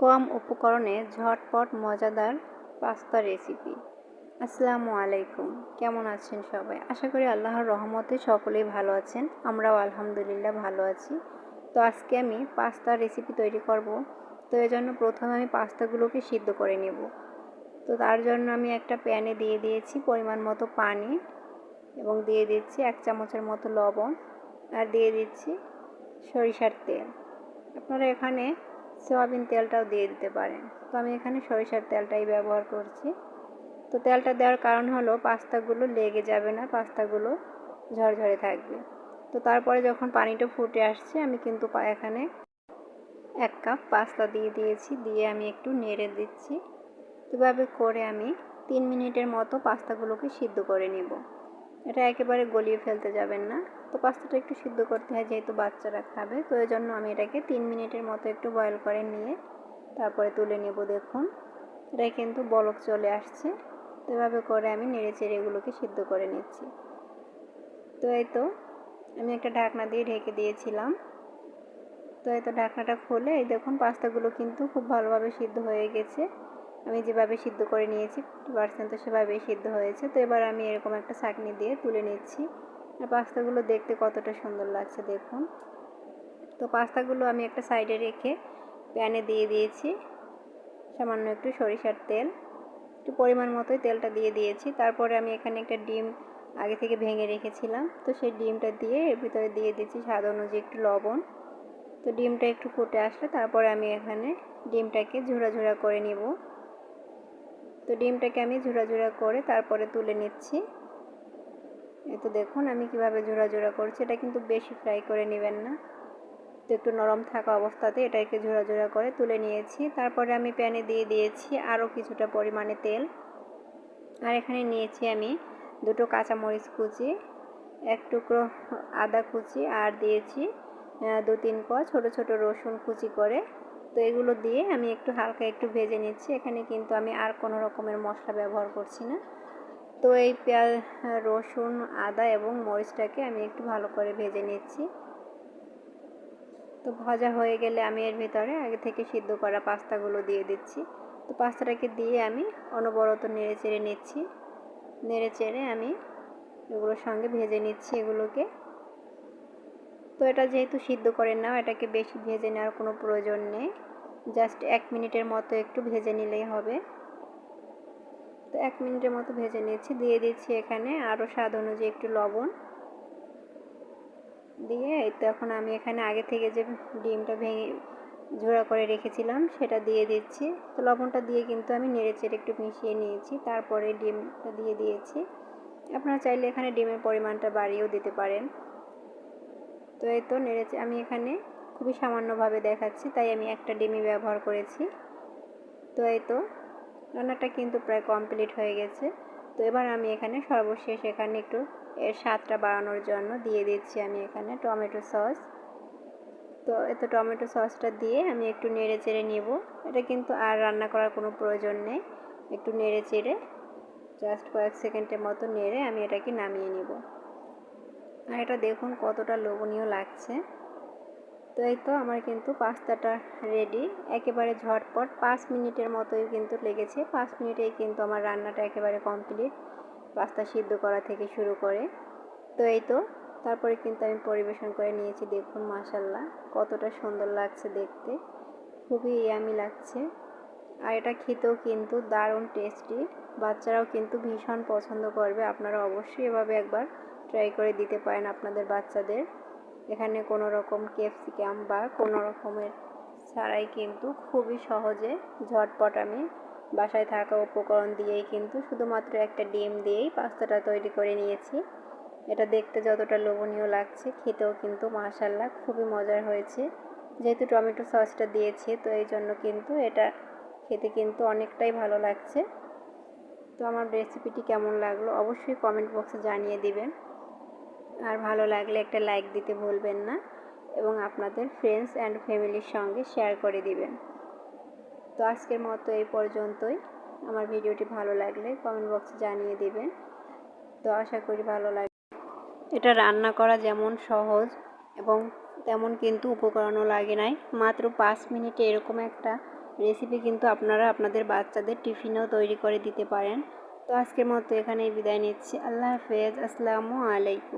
কম উপকরণে ঝটপট মজাদার পাস্তা রেসিপি। আসসালামু আলাইকুম, কেমন আছেন সবাই? আশা করি আল্লাহর রহমতে সকলেই ভালো আছেন। আমরাও আলহামদুলিল্লাহ ভালো আছি। তো আজকে আমি পাস্তার রেসিপি তৈরি করব। তো এর জন্য প্রথমে আমি পাস্তাগুলোকে সিদ্ধ করে নেব। তো তার জন্য আমি একটা প্যানে দিয়ে দিয়েছি পরিমাণ মতো পানি এবং দিয়ে দিচ্ছি 1 চামচের মতো লবণ আর দিয়ে দিচ্ছি সরিষার তেল। আপনারা এখানে সয়াবিন তেলটাও দিয়ে দিতে পারেন। তো আমি এখানে সরিষার তেলটাই ব্যবহার করছি। তো তেলটা দেওয়ার কারণ হলো পাস্তাগুলো লেগে যাবে না, পাস্তাগুলো ঝরঝরে থাকবে। তো তারপরে যখন পানিটা ফুটে আসছে আমি কিন্তু এখানে 1 কাপ পাস্তা দিয়ে দিয়েছি, দিয়ে আমি একটু নেড়ে দিচ্ছি। এভাবে করে আমি 3 মিনিটের মতো পাস্তাগুলোকে সিদ্ধ করে নেব। এটা একেবারে গলিয়ে ফেলতে যাবেন না। তো পাস্তাটা একটু সিদ্ধ করতে হয় যেহেতু বাচ্চারা খাবে, তো এই জন্য আমি এটাকে 3 মিনিটের মতো একটু বয়েল করে নিয়ে তারপরে তুলে নেব। দেখুন এটা কিন্তু বলক চলে আসছে। তো এভাবে করে আমি নেড়ে চেড়ে এগুলোকে সিদ্ধ করে নিচ্ছি। তো এই তো আমি একটা ঢাকনা দিয়ে ঢেকে দিয়েছিলাম। তো এই তো ঢাকনাটা খুলে এই দেখুন পাস্তাগুলো কিন্তু খুব ভালোভাবে সিদ্ধ হয়ে গেছে। আমি যেভাবে সিদ্ধ করে নিয়েছি 50% তো সেভাবেই সিদ্ধ হয়েছে। তো এবার আমি এরকম একটা ছাঁকনি দিয়ে তুলে নিচ্ছি। আর পাস্তাগুলো দেখতে কতটা সুন্দর লাগছে দেখুন। তো পাস্তাগুলো আমি একটা সাইডে রেখে প্যানে দিয়ে দিয়েছি সামান্য একটু সরিষার তেল, একটু পরিমাণ মতোই তেলটা দিয়ে দিয়েছি। তারপরে আমি এখানে একটা ডিম আগে থেকে ভেঙে রেখেছিলাম, তো সেই ডিমটা দিয়ে এর ভিতরে দিয়ে দিচ্ছি স্বাদ অনুযায়ী একটু লবণ। তো ডিমটা একটু ফুটে আসলে তারপরে আমি এখানে ডিমটাকে ঝুরা ঝুরা করে নিব। তো ডিমটাকে আমি ঝুরা ঝুরা করে তারপরে তুলে নিচ্ছি। এই তো দেখুন আমি কিভাবে ঝুরা ঝুরা করছি। এটা কিন্তু বেশি ফ্রাই করে নেবেন না। তো একটু নরম থাকা অবস্থাতে এটাকে ঝুরা ঝুরা করে তুলে নিয়েছি। তারপরে আমি প্যানে দিয়ে দিয়েছি আরও কিছুটা পরিমাণে তেল। আর এখানে নিয়েছি আমি 2টো কাঁচামরিচ কুচি, 1 টুকরো আদা কুচি আর দিয়েছি 2-3 কোয়া ছোটো ছোটো রসুন কুচি করে। তো এগুলো দিয়ে আমি একটু হালকা একটু ভেজে নিচ্ছি। এখানে কিন্তু আমি আর কোনো রকমের মশলা ব্যবহার করছি না। তো এই রসুন, আদা এবং মরিচটাকে আমি একটু ভালো করে ভেজে নিচ্ছি। তো ভাজা হয়ে গেলে আমি এর ভিতরে আগে থেকে সিদ্ধ করা পাস্তাগুলো দিয়ে দিচ্ছি। তো পাস্তাটাকে দিয়ে আমি অনবরত নেড়ে চেড়ে নিচ্ছি। নেড়ে চেড়ে আমি এগুলোর সঙ্গে ভেজে নিচ্ছি এগুলোকে। তো এটা যেহেতু সিদ্ধ করে নাও, এটাকে বেশি ভেজে নেওয়ার কোনো প্রয়োজন নেই। জাস্ট 1 মিনিটের মতো একটু ভেজে নিলেই হবে। তো 1 মিনিটের মতো ভেজে নিয়েছি। দিয়ে দিচ্ছি এখানে আরও স্বাদ অনুযায়ী একটু লবণ দিয়ে এই তো এখন আমি এখানে আগে থেকে যে ডিমটা ভেঙে ঝোড়া করে রেখেছিলাম সেটা দিয়ে দিচ্ছি। তো লবণটা দিয়ে কিন্তু আমি নেড়ে চেড়ে একটু মিশিয়ে নিয়েছি। তারপরে ডিমটা দিয়ে দিয়েছি। আপনারা চাইলে এখানে ডিমের পরিমাণটা বাড়িয়েও দিতে পারেন। তো এই তো নেড়েছে আমি এখানে খুবই সামান্যভাবে দেখাচ্ছি, তাই আমি একটা ডিমই ব্যবহার করেছি। তো এই তো রান্নাটা কিন্তু প্রায় কমপ্লিট হয়ে গেছে। তো এবার আমি এখানে সর্বশেষ এখানে একটু এর স্বাদটা বাড়ানোর জন্য দিয়ে দিচ্ছি আমি এখানে টমেটো সস। তো এত টমেটো সসটা দিয়ে আমি একটু নেড়ে চেড়ে নেব। এটা কিন্তু আর রান্না করার কোনো প্রয়োজন নেই। একটু নেড়ে চেড়ে জাস্ট কয়েক সেকেন্ডের মতো নেড়ে আমি এটাকে নামিয়ে নেব। আর এটা দেখুন কতটা লোভনীয় লাগছে। তো এই তো আমার কিন্তু পাস্তাটা রেডি, একেবারে ঝটপট 5 মিনিটের মতোই কিন্তু লেগেছে। 5 মিনিটেই কিন্তু আমার রান্নাটা একেবারে কমপ্লিট, পাস্তা সিদ্ধ করা থেকে শুরু করে। তো এই তো তারপরে কিন্তু আমি পরিবেশন করে নিয়েছি। দেখুন মাশাআল্লাহ কতটা সুন্দর লাগছে দেখতে, খুবই ইয়ামি লাগছে। আর এটা খেতেও কিন্তু দারুণ টেস্টি, বাচ্চারাও কিন্তু ভীষণ পছন্দ করবে। আপনারা অবশ্যই এভাবে একবার ট্রাই করে দিতে পারেন আপনাদের বাচ্চাদের। এখানে কোনো রকম ক্যাপসিকাম বা কোনো রকমের ছাড়াই কিন্তু খুবই সহজে ঝটপট আমি বাসায় থাকা উপকরণ দিয়েই কিন্তু শুধুমাত্র একটা ডিম দিয়েই পাস্তাটা তৈরি করে নিয়েছি। এটা দেখতে যতটা লোভনীয় লাগছে, খেতেও কিন্তু মাশাআল্লাহ খুবই মজার হয়েছে। যেহেতু টমেটো সসটা দিয়েছি তো এই জন্য কিন্তু এটা খেতে কিন্তু অনেকটাই ভালো লাগছে। তো আমার রেসিপিটি কেমন লাগলো অবশ্যই কমেন্ট বক্সে জানিয়ে দিবেন। আর ভালো লাগলে একটা লাইক দিতে ভুলবেন না এবং আপনাদের ফ্রেন্ডস অ্যান্ড ফ্যামিলির সঙ্গে শেয়ার করে দিবেন। তো আজকের মতো এই পর্যন্তই। আমার ভিডিওটি ভালো লাগলে কমেন্ট বক্সে জানিয়ে দিবেন। তো আশা করি ভালো লাগবে। এটা রান্না করা যেমন সহজ এবং তেমন কিন্তু উপকরণও লাগে নাই। মাত্র 5 মিনিটে এরকম একটা রেসিপি কিন্তু আপনারা আপনাদের বাচ্চাদের টিফিনেও তৈরি করে দিতে পারেন। তো আজকের মতো এখানেই বিদায় নিচ্ছি। আল্লাহ হাফেজ। আসসালামু আলাইকুম।